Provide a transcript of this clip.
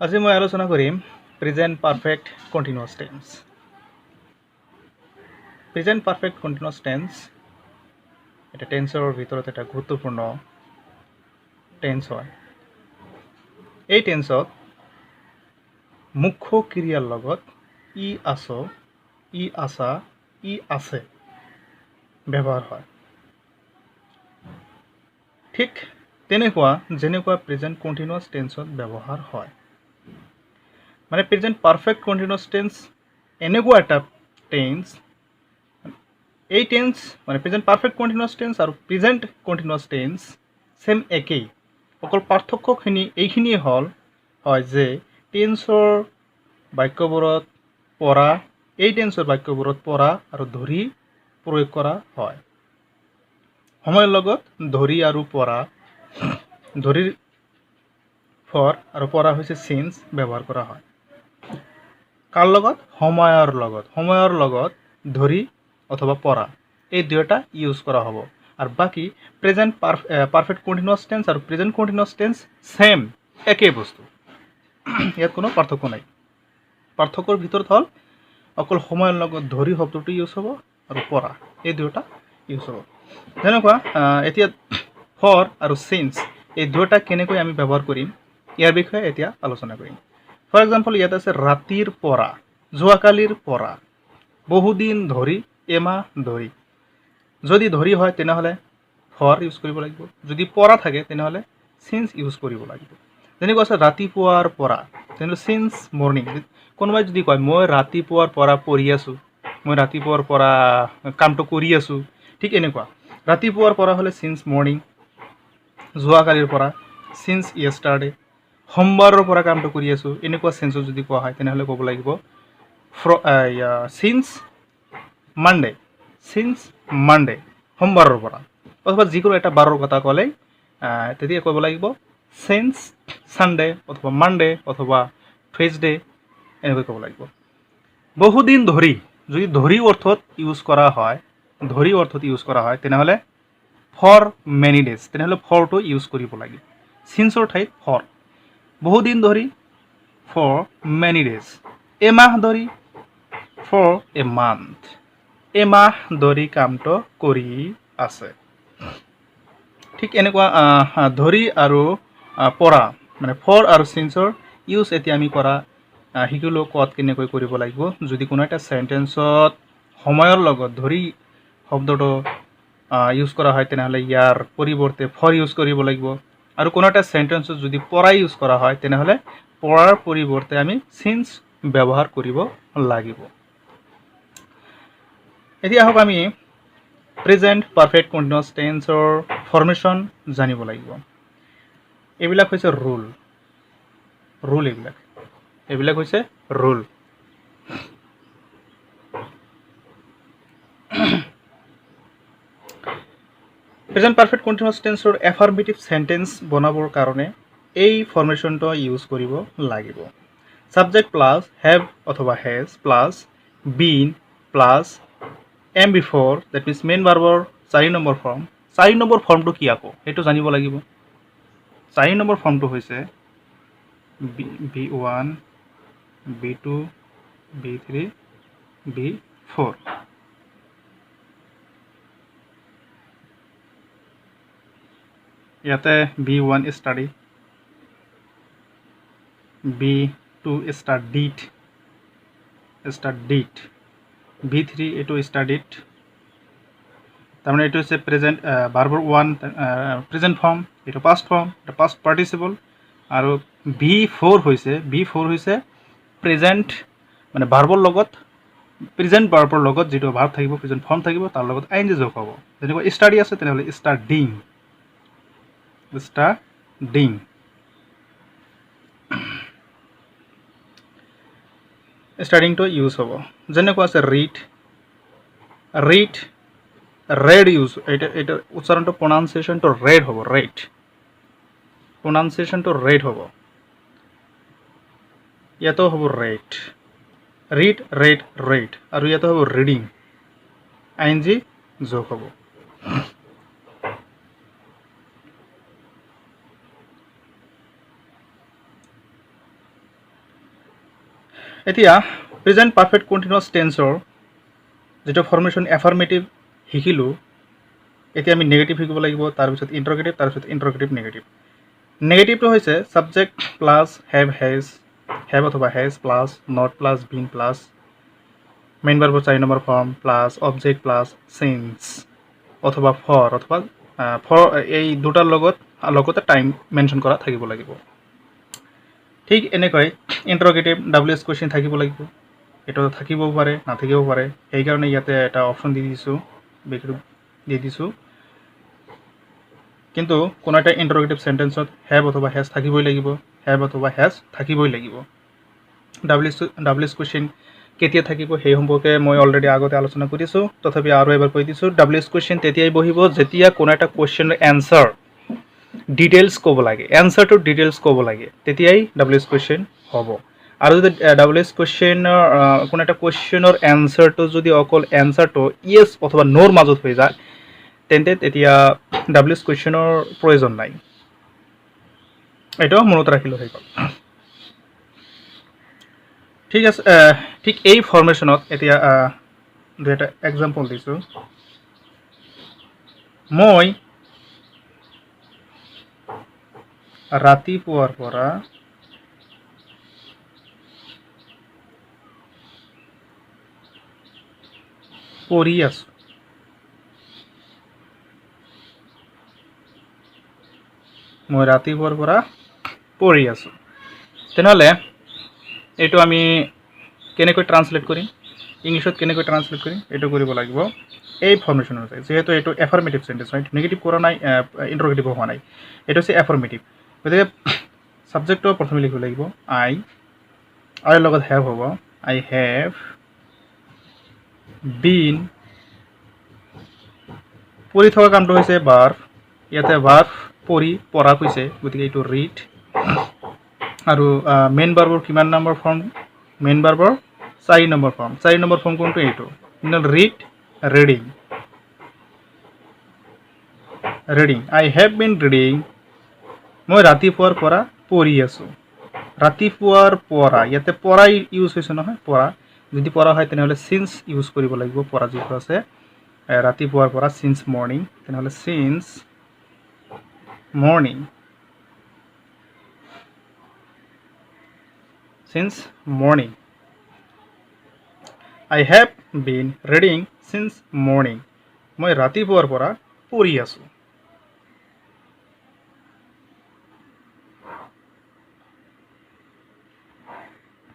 আজি মই আলোচনা কৰিম present perfect continuous tense. Present perfect continuous tense এটা টেন্সৰ ভিতৰত এটা গুৰুত্বপূৰ্ণ টেন্স হয়। এই টেন্সত মুখ্য ক্ৰিয়াৰ লগত ই আছো, ই আছা, ই আছে ব্যৱহাৰ হয়। ঠিক যেনেকুৱা প্ৰেজেন্ট কন্টিনিউয়াস টেন্সত ব্যৱহাৰ হয়। মানে প্ৰেজেন্ট পাৰফেক্ট কন্টিনিউয়াস টেন্স এনেকুৱা এটা টেন্স, এই টেন্স মানে প্ৰেজেন্ট পাৰফেক্ট কন্টিনিউয়াস টেন্স আৰু প্ৰেজেন্ট কন্টিনিউয়াস টেন্স সেম একেই, অকল পাৰ্থক্যখিনি এইখিনিয়ে হয় যে টেন্সৰ বাক্যবোৰত পৰা, এই টেন্সৰ বাক্যবোৰত পৰা আৰু ধৰি প্ৰয়োগ কৰা হয়। সময়ৰ লগত ধৰি আৰু পৰা, ধৰিৰ ফৰ আৰু পৰা হৈছে সিন্স ব্যৱহাৰ কৰা হয়। কাৰ লগত? সময়ৰ লগত ধৰি অথবা পৰা, এই দুয়োটা ইউজ কৰা হ'ব। আৰু বাকি প্ৰেজেন্ট পাৰফেক্ট কন্টিনিউয়াস টেন্স আৰু প্ৰেজেন্ট কন্টিনিউয়াস টেন্স সেম একেই বস্তু, ইয়াত কোনো পাৰ্থক্য নাই। পাৰ্থক্যৰ ভিতৰত হ'ল অকল সময়ৰ লগত ধৰি শব্দটো ইউজ হ'ব আৰু পৰা, এই দুয়োটা ইউজ হ'ব। যেনেকুৱা এতিয়া ফৰ আৰু সিন্স এই দুয়োটা কেনেকৈ আমি ব্যৱহাৰ কৰিম ইয়াৰ বিষয়ে এতিয়া আলোচনা কৰিম। ফৰ এক্সাম্পল ইয়াত আছে ৰাতিৰ পৰা, যোৱাকালিৰ পৰা, বহুদিন ধৰি, এমাহ ধৰি। যদি ধৰি হয় তেনেহ'লে ফৰ ইউজ কৰিব লাগিব, যদি পৰা থাকে তেনেহ'লে সিন্স ইউজ কৰিব লাগিব। যেনেকুৱা আছে ৰাতিপুৱাৰ পৰা, তেনেহ'লে সিন্স মৰ্নিং। কোনোবাই যদি কয় মই ৰাতিপুৱাৰ পৰা পঢ়ি আছোঁ, মই ৰাতিপুৱাৰ পৰা কামটো কৰি আছোঁ, ঠিক এনেকুৱা ৰাতিপুৱাৰ পৰা হ'লে সিন্স মৰ্নিং, যোৱাকালিৰ পৰা সিন্স ইয়েষ্টাৰডে, সোমবাৰৰ পৰা কামটো কৰি আছোঁ, এনেকুৱা সেন্সত যদি কোৱা হয় তেনেহ'লে ক'ব লাগিব সিন্স মানডে, সোমবাৰৰ পৰা। অথবা যিকোনো এটা বাৰৰ কথা ক'লেই তেতিয়া ক'ব লাগিব সিন্স সানডে অথবা মানডে অথবা থ্ৰেছডে, এনেকৈ ক'ব লাগিব। বহুদিন ধৰি, যদি ধৰি অৰ্থত ইউজ কৰা হয় তেনেহ'লে ফৰ মেনি ডেজ, তেনেহ'লে ফৰটো ইউজ কৰিব লাগিব, সিন্সৰ ঠাইত ফৰ। বহুদিন ধৰি ফৰ মেনি ডেজ, এমাহ ধৰি ফৰ এ মান্থ, এমাহ ধৰি কামটো কৰি আছে। ঠিক এনেকুৱা ধৰি আৰু পৰা মানে ফৰ আৰু সিন্সৰ ইউজ এতিয়া আমি কৰা শিকিলোঁ ক'ত কেনেকৈ কৰিব লাগিব। যদি কোনো এটা সেন্টেন্সত সময়ৰ লগত ধৰি শব্দটো ইউজ কৰা হয় তেনেহ'লে ইয়াৰ পৰিৱৰ্তে ফৰ ইউজ কৰিব লাগিব। আৰু কোনো এটা সেন্টেন্সত যদি পৰা ইউজ কৰা হয় তেনেহ'লে পৰাৰ পৰিৱৰ্তে আমি সিন্স ব্যৱহাৰ কৰিব লাগিব। এতিয়া আহক আমি প্ৰেজেন্ট পাৰফেক্ট কন্টিনিউয়াস টেন্সৰ ফৰ্মেশ্যন জানিব লাগিব। এইবিলাক হৈছে ৰুল, এইবিলাক হৈছে ৰুল। প্ৰেজেন্ট পাৰফেক্ট কন্টিনিউয়াস টেন্সৰ এফাৰ্মেটিভ সেন্টেন্স বনাবৰ কাৰণে এই ফৰ্মেশ্যনটো ইউজ কৰিব লাগিব। সাবজেক্ট প্লাছ হেভ অথবা হেজ প্লাছ বিন প্লাছ এম বিফৰ, দ্যাট মিন্স মেইন ভাৰ্বৰ 4 নম্বৰ ফৰ্ম। 4 নম্বৰ ফৰ্মটো কি আকৌ সেইটো জানিব লাগিব। 4 নম্বৰ ফৰ্মটো হৈছে B1, B2, B3, B4। ইয়াতে B1 study, B2 studied, B3 এইটো studied, তাৰমানে এইটো হৈছে প্ৰেজেন্ট ভাৰ্বৰ 1 প্ৰেজেন্ট ফৰ্ম, এইটো পাষ্ট ফৰ্ম, এটা পাষ্ট পাৰ্টিচিপল। আৰু B4 হৈছে প্ৰেজেন্ট মানে ভাৰ্বৰ লগত, প্ৰেজেন্ট ভাৰ্বৰ লগত যিটো ভাৰ্ব থাকিব, প্ৰেজেন্ট ফৰ্ম থাকিব, তাৰ লগত ING যোগ হ'ব। যেনেকুৱা ষ্টাডি আছে তেনেহ'লে ষ্টাডিং, ষ্টাডিংটো ইউজ হ'ব। যেনেকুৱা আছে ৰিড, ৰেড ইউজ, এটা উচ্চাৰণটো প্ৰনাউন্সিয়েশ্যনটো ৰেড হ'ব, ৰেড হ'ব। ইয়াতো হ'ব ৰেড, ৰেড, আৰু ইয়াতো হ'ব ৰিডিং, ING যোগ হ'ব। এতিয়া প্ৰেজেণ্ট পাৰফেক্ট কণ্টিনিউৱাছ টেন্সৰ যেটো ফৰ্মেশ্যন এফাৰ্মেটিভ শিকিলোঁ, এতিয়া আমি নেগেটিভ শিকিব লাগিব, তাৰপিছত ইণ্টাৰগেটিভ, তাৰপিছত ইণ্টাৰগেটিভ নেগেটিভ। নেগেটিভটো হৈছে ছাবজেক্ট প্লাছ হেভ অথবা has plus not plus been plus main ভাৰ্বৰ 4 number form plus object plus since অথবা ফৰ এই দুটাৰ লগতে টাইম মেনশ্যন কৰা থাকিব লাগিব। ঠিক এনেকৈ ইণ্টাৰগেটিভ WH কুৱেশ্যন থাকিব লাগিব, এইটো থাকিবও পাৰে নাথাকিবও পাৰে, সেইকাৰণে ইয়াতে এটা অপশ্যন দি দিছোঁ। কিন্তু কোনো এটা ইণ্টাৰগেটিভ সেন্টেন্সত হেভ অথবা হেজ থাকিবই লাগিব। WH কুৱেশ্যন কেতিয়া থাকিব সেই সম্পৰ্কে মই অলৰেডি আগতে আলোচনা কৰিছোঁ, তথাপি আৰু এবাৰ কৈ দিছোঁ। WH কুৱেশ্যন তেতিয়াই বহিব যেতিয়া কোনো এটা কুৱেশ্যনৰ এনচাৰ ডিটেইলছ ক'ব লাগে, এনচাৰটোৰ ডিটেইলছ ক'ব লাগে, তেতিয়াই WH কুৱেশ্যন হ'ব। আৰু যদি WH কুৱেশ্যনৰ কোনো এটা কুৱেশ্যনৰ এনচাৰটো যদি অকল এনচাৰটো ইয়েছ অথবা নোৰ মাজত হৈ যায়, তেন্তে তেতিয়া WH কুৱেশ্যনৰ প্ৰয়োজন নাই। এইটো মনত ৰাখিলে হৈ গ'ল। ঠিক আছে, ঠিক এই ফৰ্মেশ্যনত এতিয়া দুই এটা এক্সাম্পল দিছোঁ। মই ৰাতিপুৱাৰ পৰা পঢ়ি আছোঁ। মই ৰাতিপুৱাৰ পৰা পঢ়ি আছোঁ। তেনেহ'লে এইটো আমি কেনেকৈ ট্ৰান্সলেট কৰিম, ইংলিছত কেনেকৈ ট্ৰান্সলেট কৰিম, এইটো কৰিব লাগিব এই ফৰ্মেশ্যন অনুযায়ী। যিহেতু এইটো এফাৰ্মেটিভ সেন্টেন্স হয়, নেগেটিভ কৰা নাই, ইণ্টাৰগেটিভ হোৱা নাই, এইটো হৈছে এফাৰ্মেটিভ। গতিকে ছাবজেক্টটো প্ৰথমে লিখিব লাগিব আইৰ লগত হেভ হ'ব, আই হেভ বিন। পঢ়ি থকা কামটো হৈছে ভাৰ্ব, ইয়াতে ভাৰ্ব পঢ়া কৈছে, গতিকে এইটো ৰিড। আৰু মেইন ভাৰ্বৰ কিমান নম্বৰ ফৰ্ম? মেইন ভাৰ্বৰ 4 নম্বৰ ফৰ্ম। 4 নম্বৰ ফৰ্ম কোনটো? এইটো read, reading. I have been reading, মই ৰাতিপুৱাৰ পৰা পঢ়ি আছোঁ। ৰাতিপুৱাৰ পৰা, ইয়াতে পঢ়া ইউজ হৈছে নহয়, পঢ়া যদি পঢ়া হয় তেনেহ'লে চিন্স ইউজ কৰিব লাগিব। পঢ়া যিটো আছে ৰাতিপুৱাৰ পৰা, চিন্স মৰ্ণিং, তেনেহ'লে since morning, I have been reading since morning, মই ৰাতিপুৱাৰ পৰা পঢ়ি আছোঁ।